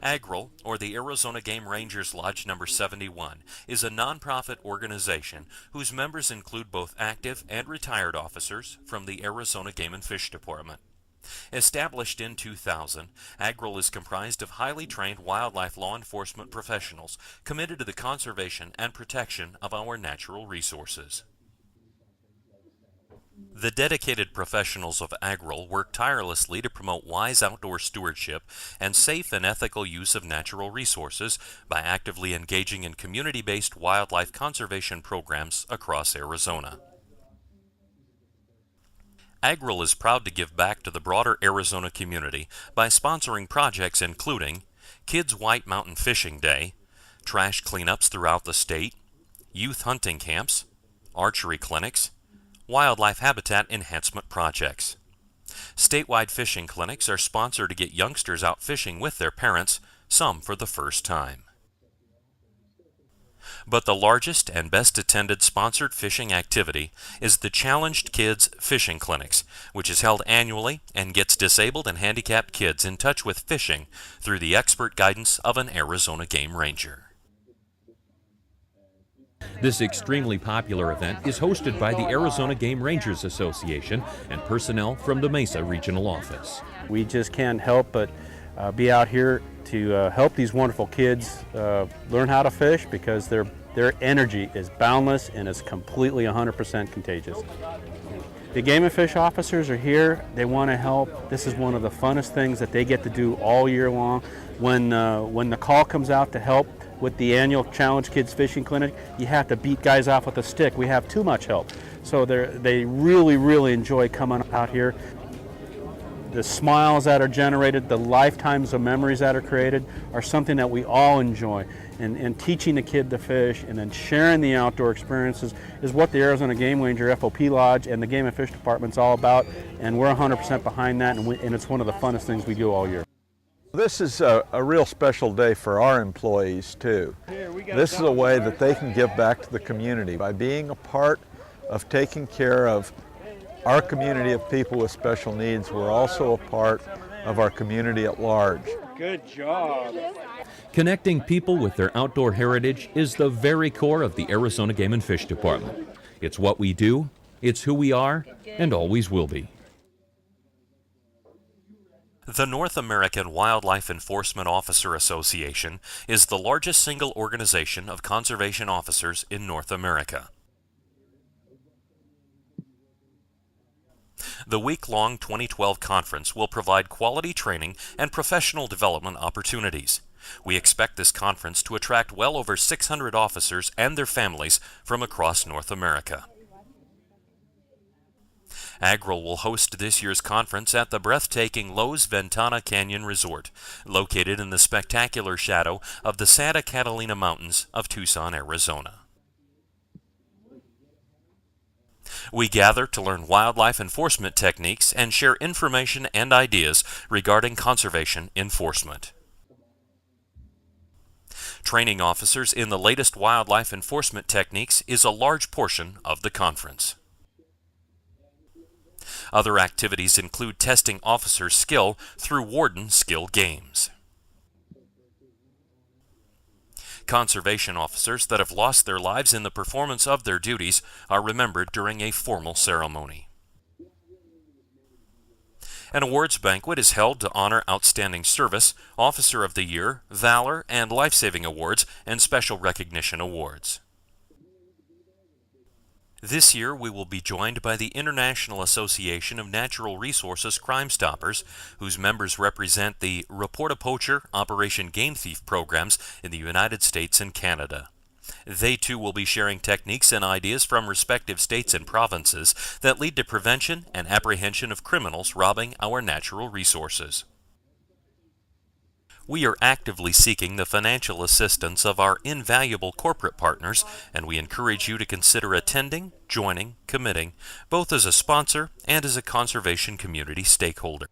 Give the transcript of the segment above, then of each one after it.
AGREL, or the Arizona Game Rangers Lodge Number 71, is a nonprofit organization whose members include both active and retired officers from the Arizona Game and Fish Department. Established in 2000, AGREL is comprised of highly trained wildlife law enforcement professionals committed to the conservation and protection of our natural resources. The dedicated professionals of AGREL work tirelessly to promote wise outdoor stewardship and safe and ethical use of natural resources by actively engaging in community-based wildlife conservation programs across Arizona. AGREL is proud to give back to the broader Arizona community by sponsoring projects including Kids White Mountain Fishing Day, trash cleanups throughout the state, youth hunting camps, archery clinics, wildlife habitat enhancement projects. Statewide fishing clinics are sponsored to get youngsters out fishing with their parents, some for the first time. But the largest and best attended sponsored fishing activity is the Challenged Kids Fishing Clinics, which is held annually and gets disabled and handicapped kids in touch with fishing through the expert guidance of an Arizona Game Ranger. This extremely popular event is hosted by the Arizona Game Rangers Association and personnel from the Mesa Regional Office. We just can't help but be out here to help these wonderful kids learn how to fish, because their energy is boundless and is completely 100% contagious. The Game and Fish officers are here. They want to help. This is one of the funnest things that they get to do all year long. When the call comes out to help with the annual Challenge Kids Fishing Clinic, you have to beat guys off with a stick. We have too much help. So they really enjoy coming out here. The smiles that are generated, the lifetimes of memories that are created are something that we all enjoy. And teaching the kid to fish and then sharing the outdoor experiences is what the Arizona Game Ranger FOP Lodge and the Game and Fish Department's all about. And we're 100% behind that, and it's one of the funnest things we do all year. This is a real special day for our employees too. This is a way that they can give back to the community by being a part of taking care of our community of people with special needs. We're also a part of our community at large. Good job. Connecting people with their outdoor heritage is the very core of the Arizona Game and Fish Department. It's what we do, it's who we are, and always will be. The North American Wildlife Enforcement Officer Association is the largest single organization of conservation officers in North America. The week-long 2012 conference will provide quality training and professional development opportunities. We expect this conference to attract well over 600 officers and their families from across North America. AGREL will host this year's conference at the breathtaking Los Ventana Canyon Resort, located in the spectacular shadow of the Santa Catalina Mountains of Tucson, Arizona. We gather to learn wildlife enforcement techniques and share information and ideas regarding conservation enforcement. Training officers in the latest wildlife enforcement techniques is a large portion of the conference. Other activities include testing officers' skill through Warden Skill Games. Conservation officers that have lost their lives in the performance of their duties are remembered during a formal ceremony. An awards banquet is held to honor Outstanding Service, Officer of the Year, Valor, and Life-Saving Awards and Special Recognition Awards. This year we will be joined by the International Association of Natural Resources Crime Stoppers, whose members represent the Report-a-Poacher, Operation Game Thief programs in the United States and Canada. They too will be sharing techniques and ideas from respective states and provinces that lead to prevention and apprehension of criminals robbing our natural resources. We are actively seeking the financial assistance of our invaluable corporate partners, and we encourage you to consider attending, joining, committing, both as a sponsor and as a conservation community stakeholder.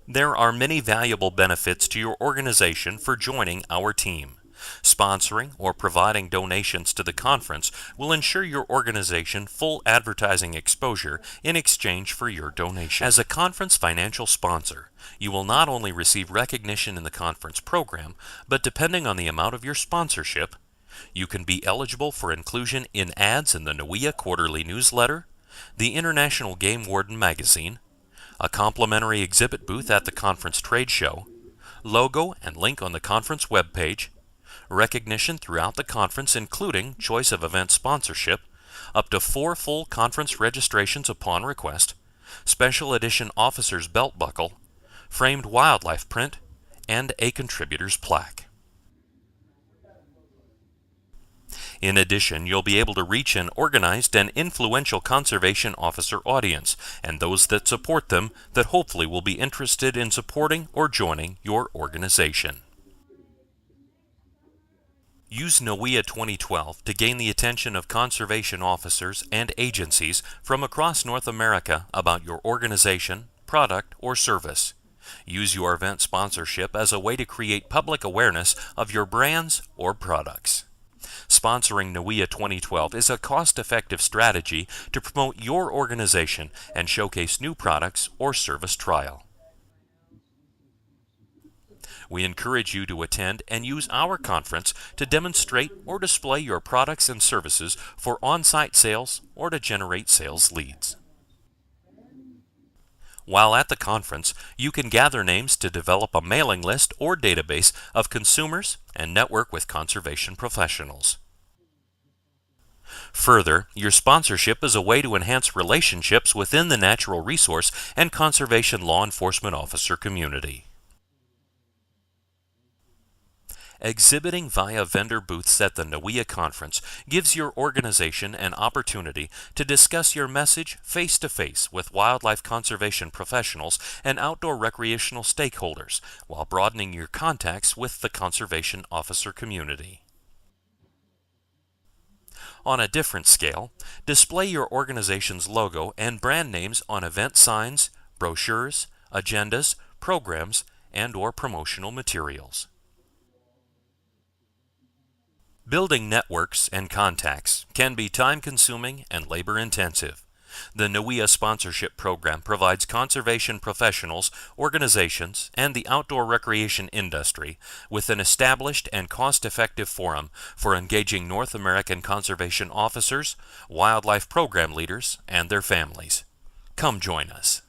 There are many valuable benefits to your organization for joining our team. Sponsoring or providing donations to the conference will ensure your organization full advertising exposure in exchange for your donation. As a conference financial sponsor, you will not only receive recognition in the conference program, but depending on the amount of your sponsorship, you can be eligible for inclusion in ads in the NAWEOA quarterly newsletter, the International Game Warden magazine, a complimentary exhibit booth at the conference trade show, logo and link on the conference webpage, recognition throughout the conference including choice of event sponsorship, up to 4 full conference registrations upon request, special edition officer's belt buckle, framed wildlife print, and a contributor's plaque. In addition, you'll be able to reach an organized and influential conservation officer audience and those that support them that hopefully will be interested in supporting or joining your organization. Use NAWEOA 2012 to gain the attention of conservation officers and agencies from across North America about your organization, product, or service. Use your event sponsorship as a way to create public awareness of your brands or products. Sponsoring NAWEOA 2012 is a cost-effective strategy to promote your organization and showcase new products or service trial. We encourage you to attend and use our conference to demonstrate or display your products and services for on-site sales or to generate sales leads. While at the conference, you can gather names to develop a mailing list or database of consumers and network with conservation professionals. Further, your sponsorship is a way to enhance relationships within the natural resource and conservation law enforcement officer community. Exhibiting via vendor booths at the NAWEOA conference gives your organization an opportunity to discuss your message face-to-face with wildlife conservation professionals and outdoor recreational stakeholders while broadening your contacts with the conservation officer community. On a different scale, display your organization's logo and brand names on event signs, brochures, agendas, programs, and/or promotional materials. Building networks and contacts can be time-consuming and labor-intensive. The NAWEOA sponsorship program provides conservation professionals, organizations, and the outdoor recreation industry with an established and cost-effective forum for engaging North American conservation officers, wildlife program leaders, and their families. Come join us.